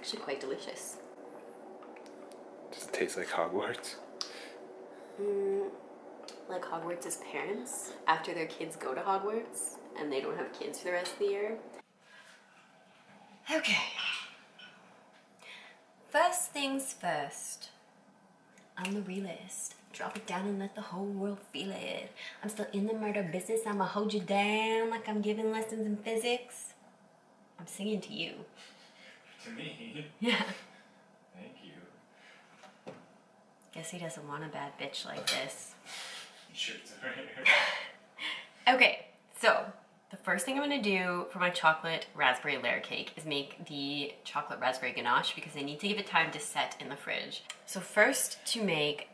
actually quite delicious. Does it taste like Hogwarts? Like Hogwarts' parents after their kids go to Hogwarts and they don't have kids for the rest of the year. Okay. First things first. I'm the realist. Drop it down and let the whole world feel it. I'm still in the murder business. I'ma hold you down like I'm giving lessons in physics. I'm singing to you. To me? Yeah. Thank you. Guess he doesn't want a bad bitch like this. Sure, it's alright. Okay, so the first thing I'm gonna do for my chocolate raspberry layer cake is make the chocolate raspberry ganache because I need to give it time to set in the fridge. So first to make,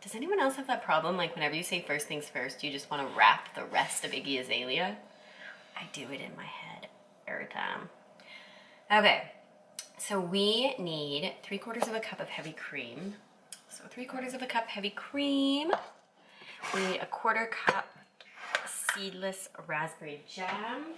does anyone else have that problem? Like whenever you say first things first, you just wanna wrap the rest of Iggy Azalea? I do it in my head every time. Okay, so we need 3/4 cup of heavy cream. So 3/4 cup heavy cream. We need 1/4 cup seedless raspberry jam,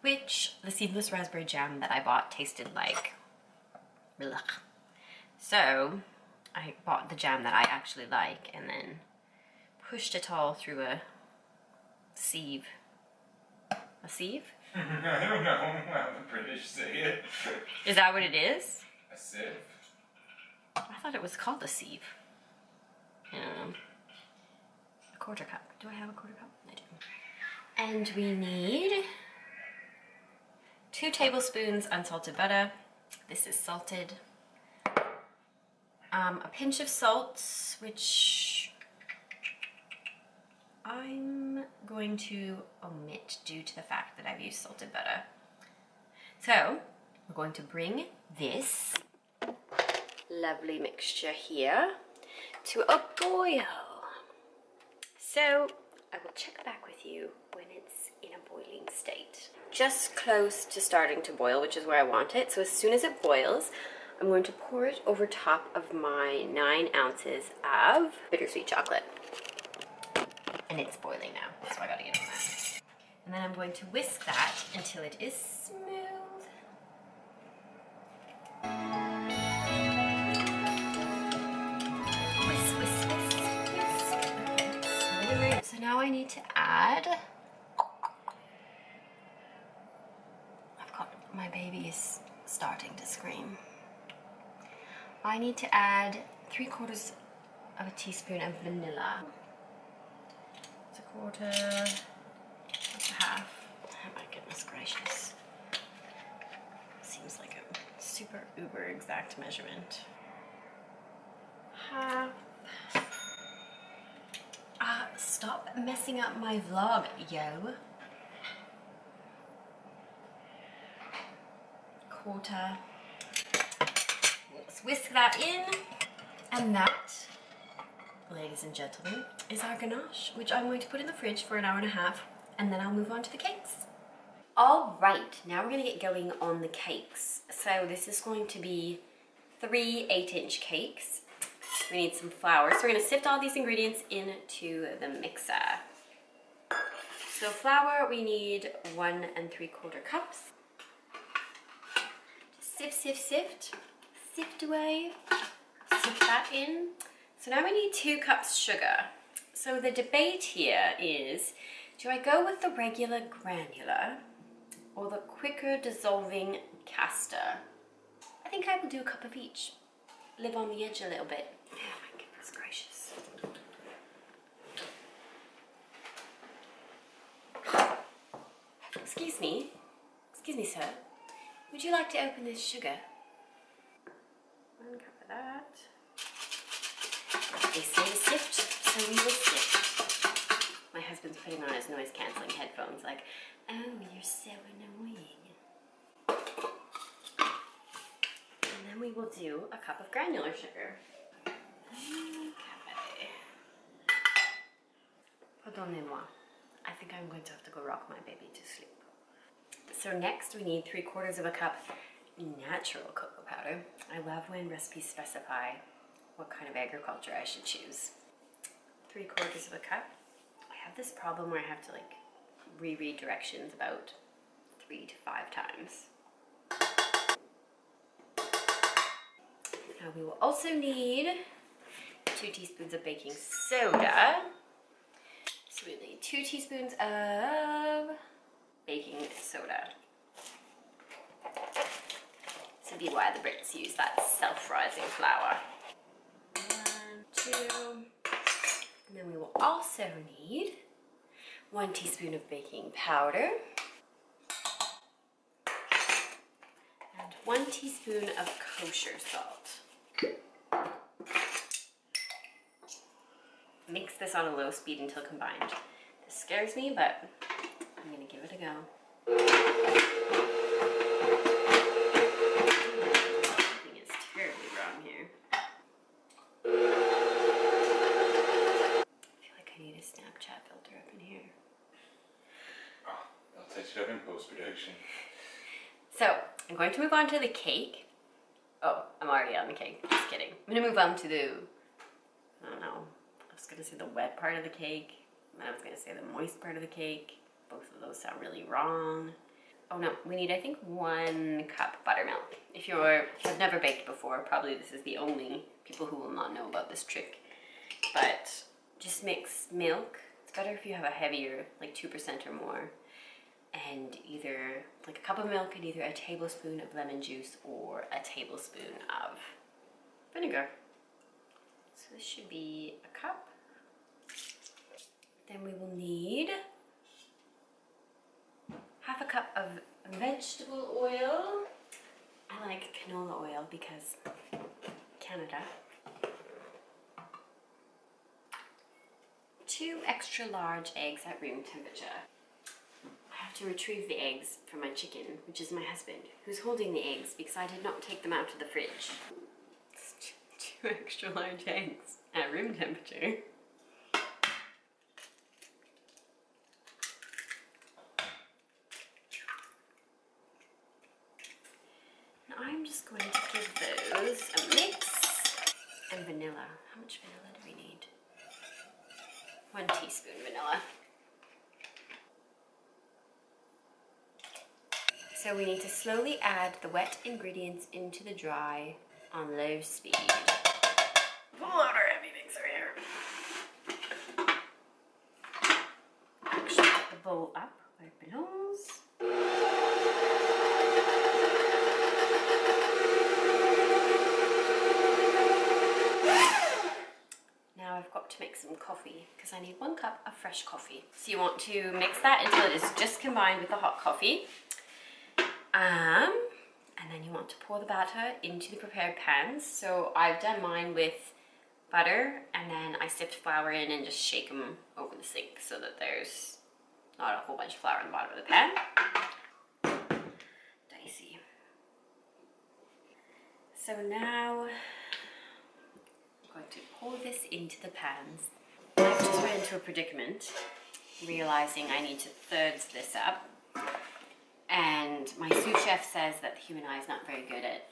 which the seedless raspberry jam that I bought tasted like blech. So I bought the jam that I actually like and then pushed it all through a sieve. A sieve? I don't know how the British say it. Is that what it is? A sieve? I thought it was called a sieve. I don't know. 1/4 cup. Do I have 1/4 cup? I do. And we need 2 tablespoons unsalted butter. This is salted. A pinch of salt, which I'm going to omit due to the fact that I've used salted butter. So we're going to bring this lovely mixture here to a boil. So I will check back with you when it's in a boiling state. Just close to starting to boil, which is where I want it. So as soon as it boils, I'm going to pour it over top of my 9 ounces of bittersweet chocolate. And it's boiling now, so I gotta get on that. And then I'm going to whisk that until it is smooth. Whisk, whisk, whisk, whisk. Alright, so now I need to add, my baby is starting to scream. I need to add 3/4 of a teaspoon of vanilla. It's 1/4, that's a half. Oh my goodness gracious. Seems like a super uber exact measurement. Half. Stop messing up my vlog, yo. 1/4. Let's whisk that in. And that, ladies and gentlemen, is our ganache, which I'm going to put in the fridge for an hour and a half, and then I'll move on to the cakes. All right, now we're gonna get going on the cakes. So this is going to be 3 8-inch cakes. We need some flour. So we're gonna sift all these ingredients into the mixer. So flour, we need 1 3/4 cups. Sift, sift, sift, sift away, sift that in. So now we need 2 cups sugar. So the debate here is, do I go with the regular granular or the quicker dissolving castor? I think I will do a cup of each. Live on the edge a little bit. Oh my goodness gracious. Excuse me sir. Would you like to open this sugar? 1 cup of that. They say to sift, so we will sift. My husband's putting on his noise cancelling headphones like, oh, you're so annoying. And then we will do a cup of granular sugar. Okay. Pardonnez-moi. I think I'm going to have to go rock my baby to sleep. So next we need 3/4 cup natural cocoa powder. I love when recipes specify what kind of agriculture I should choose. 3/4 cup. I have this problem where I have to like reread directions about 3 to 5 times. Now we will also need 2 teaspoons of baking soda. So we need 2 teaspoons of baking soda. This would be why the Brits use that self-rising flour. 1, 2. And then we will also need 1 teaspoon of baking powder. And 1 teaspoon of kosher salt. Mix this on a low speed until combined. This scares me, but I'm gonna give it a go. Something is terribly wrong here. I feel like I need a Snapchat filter up in here. Oh, I'll touch it up in post-production. So, I'm going to move on to the cake. Oh, I'm already on the cake. Just kidding. I'm gonna move on to the, I don't know. I was gonna say the wet part of the cake, and I was gonna say the moist part of the cake. Both of those sound really wrong. Oh no, we need, I think, 1 cup buttermilk. If you have never baked before, probably this is the only people who will not know about this trick. But just mix milk. It's better if you have a heavier, like 2% or more. And either like a cup of milk and either a tablespoon of lemon juice or a tablespoon of vinegar. So this should be a cup. Then we will need half a cup of vegetable oil. I like canola oil because Canada. 2 extra large eggs at room temperature. I have to retrieve the eggs from my chicken, which is my husband, who's holding the eggs because I did not take them out of the fridge. It's 2 extra large eggs at room temperature. Now I'm just going to give those a mix. And vanilla. How much vanilla do we need? 1 teaspoon vanilla. So we need to slowly add the wet ingredients into the dry on low speed. Pull out our heavy mixer here. Actually put the bowl up where it belongs. Now I've got to make some coffee because I need 1 cup of fresh coffee. So you want to mix that until it is just combined with the hot coffee. And then you want to pour the batter into the prepared pans. So I've done mine with butter and then I sipped flour in and just shake them over the sink so that there's not a whole bunch of flour in the bottom of the pan. Dicey. So now I'm going to pour this into the pans. I've just run into a predicament, realizing I need to thirds this up. And my sous chef says that the human eye is not very good at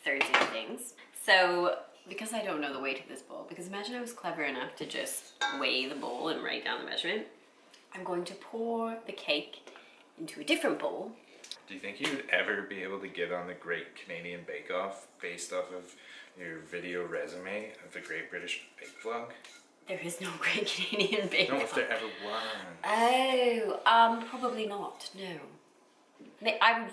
thirding things. So, because I don't know the weight of this bowl, because imagine I was clever enough to just weigh the bowl and write down the measurement, I'm going to pour the cake into a different bowl. Do you think you'd ever be able to get on the Great Canadian Bake Off based off of your video resume of the Great British Bake Vlog? There is no Great Canadian Bake Off. No, if there ever was. Oh, probably not, no. I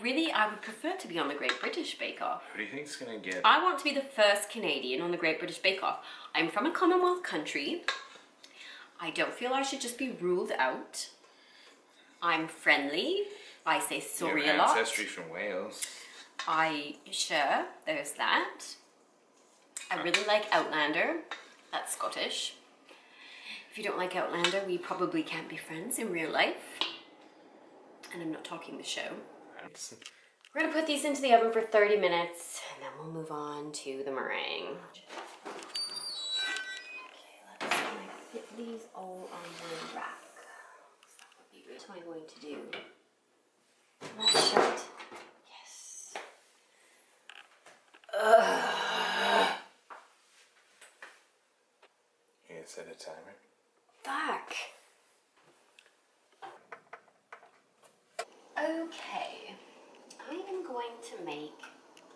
would prefer to be on the Great British Bake Off. Who do you think is going to get? I want to be the first Canadian on the Great British Bake Off. I'm from a Commonwealth country. I don't feel I should just be ruled out. I'm friendly. I say sorry a lot. Ancestry from Wales. Sure, there's that. I really like Outlander. That's Scottish. If you don't like Outlander, we probably can't be friends in real life. And I'm not talking the show. We're gonna put these into the oven for 30 minutes and then we'll move on to the meringue. Okay, let's fit these all on the rack. That would be good. What am I going to do? Let's shut. Yes. You can set a timer. Fuck. Okay, I am going to make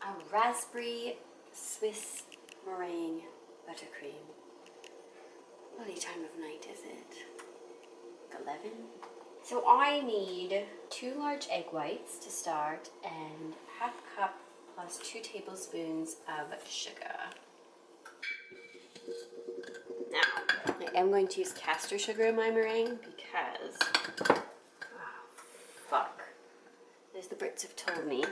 a raspberry Swiss meringue buttercream. Bloody time of night, is it? 11? So I need 2 large egg whites to start and half cup plus 2 tablespoons of sugar. Now, I am going to use caster sugar in my meringue because, oh, fuck, as the Brits have told me,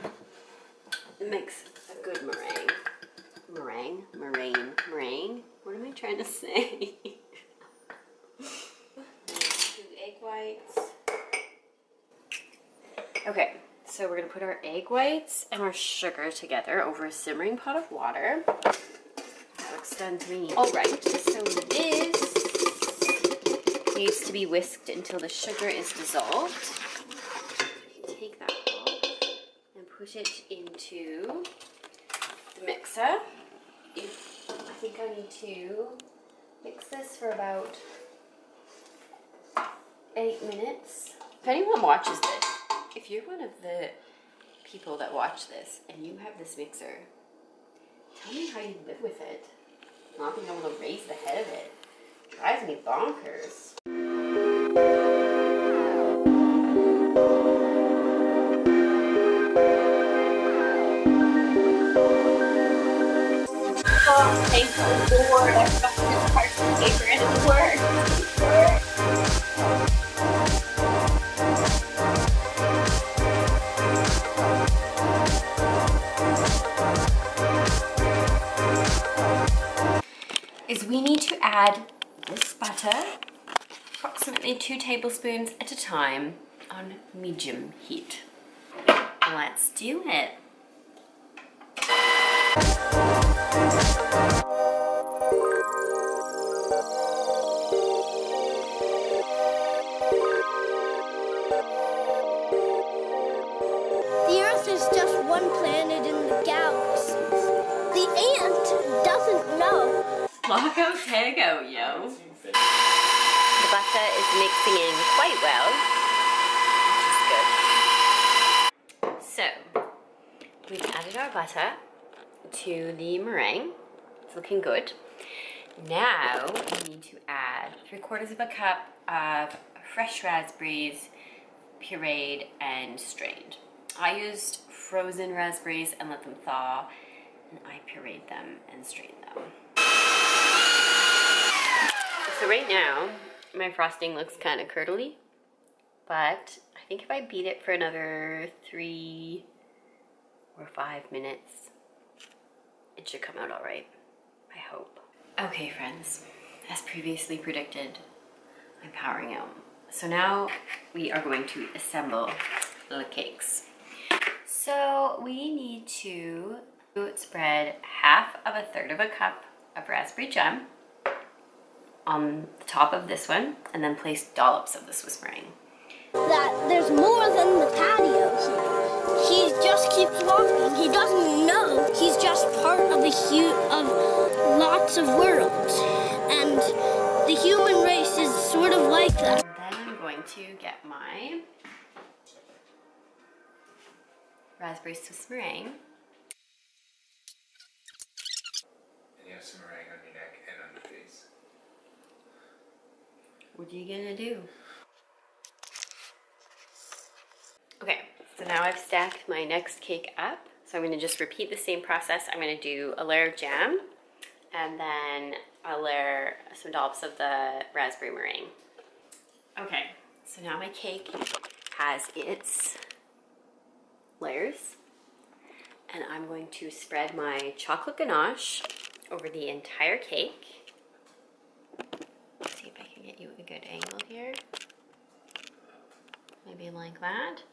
it makes a good meringue. Meringue. What am I trying to say? 2 egg whites. Okay, so we're gonna put our egg whites and our sugar together over a simmering pot of water. That looks done to me. All right, so this needs to be whisked until the sugar is dissolved. Take that off and put it into the mixer. I think I need to mix this for about 8 minutes. If anyone watches this, if you're one of the people that watch this and you have this mixer, tell me how you live with it. Not being able to raise the head of it drives me bonkers. Oh, thank the Lord, I've got this parchment paper and it works. Is we need to add this butter, approximately 2 tablespoons at a time on medium heat. Let's do it. The Earth is just one planet in the galaxy. The ant doesn't know. Loco Tego, yo. The butter is mixing in quite well, which is good. So, we've added our butter to the meringue. It's looking good. Now, we need to add 3/4 of a cup of fresh raspberries, pureed and strained. I used frozen raspberries and let them thaw, and I pureed them and strained them. So right now, my frosting looks kind of curdly, but I think if I beat it for another 3 or 5 minutes, it should come out all right. I hope. Okay, friends, as previously predicted, I'm powering out. So now we are going to assemble the cakes. So we need to spread 1/2 of a cup of raspberry jam on the top of this one, and then place dollops of the Swiss meringue. That there's more than the patio here. He just keeps walking. He doesn't know. He's just part of of lots of worlds. And the human race is sort of like that. And then I'm going to get my raspberry Swiss meringue. And you have some meringue on your neck and on your face. What are you gonna do? Okay, so now I've stacked my next cake up. So I'm gonna just repeat the same process. I'm gonna do a layer of jam and then a layer, some dollops of the raspberry meringue. Okay, so now my cake has its layers, and I'm going to spread my chocolate ganache over the entire cake. Let's see if I can get you a good angle here. Maybe like that.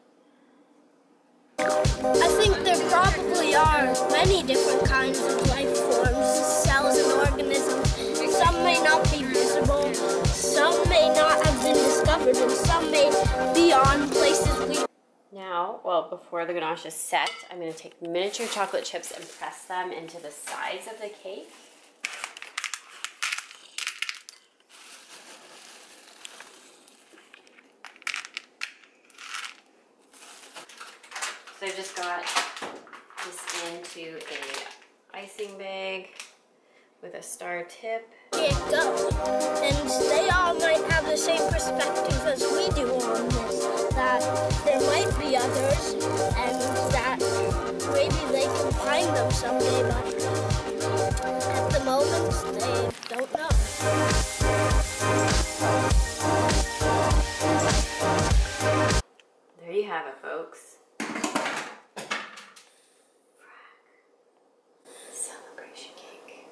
I think there probably are many different kinds of life forms, cells and organisms. Some may not be visible, some may not have been discovered, and some may be on places we... Now, well, before the ganache is set, I'm going to take miniature chocolate chips and press them into the sides of the cake. So I've just got this into a icing bag. with a star tip. It go. And they all might have the same perspective as we do on this. That there might be others, and that maybe they can find them someday, but at the moment, they don't know. There you have it, folks. Celebration cake.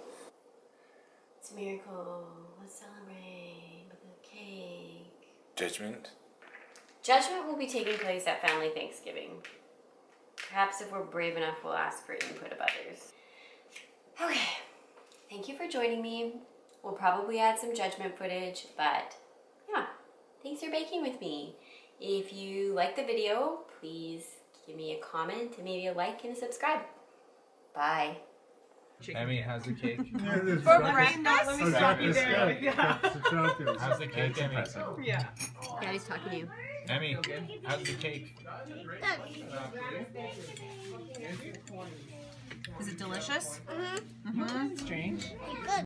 It's a miracle. Let's celebrate with a cake. Judgment? Judgment will be taking place at family Thanksgiving. Perhaps if we're brave enough, we'll ask for input of others. Okay, thank you for joining me. We'll probably add some judgment footage, but yeah, thanks for baking with me. If you like the video, please give me a comment and maybe a like and a subscribe. Bye. Emmy, how's the cake? For breakfast? Let me stop you there. Yeah. How's the cake, Emmy? Yeah. Daddy's talking to you. Emmy, how's the cake? Is it delicious? Mm-hmm. Strange. Good.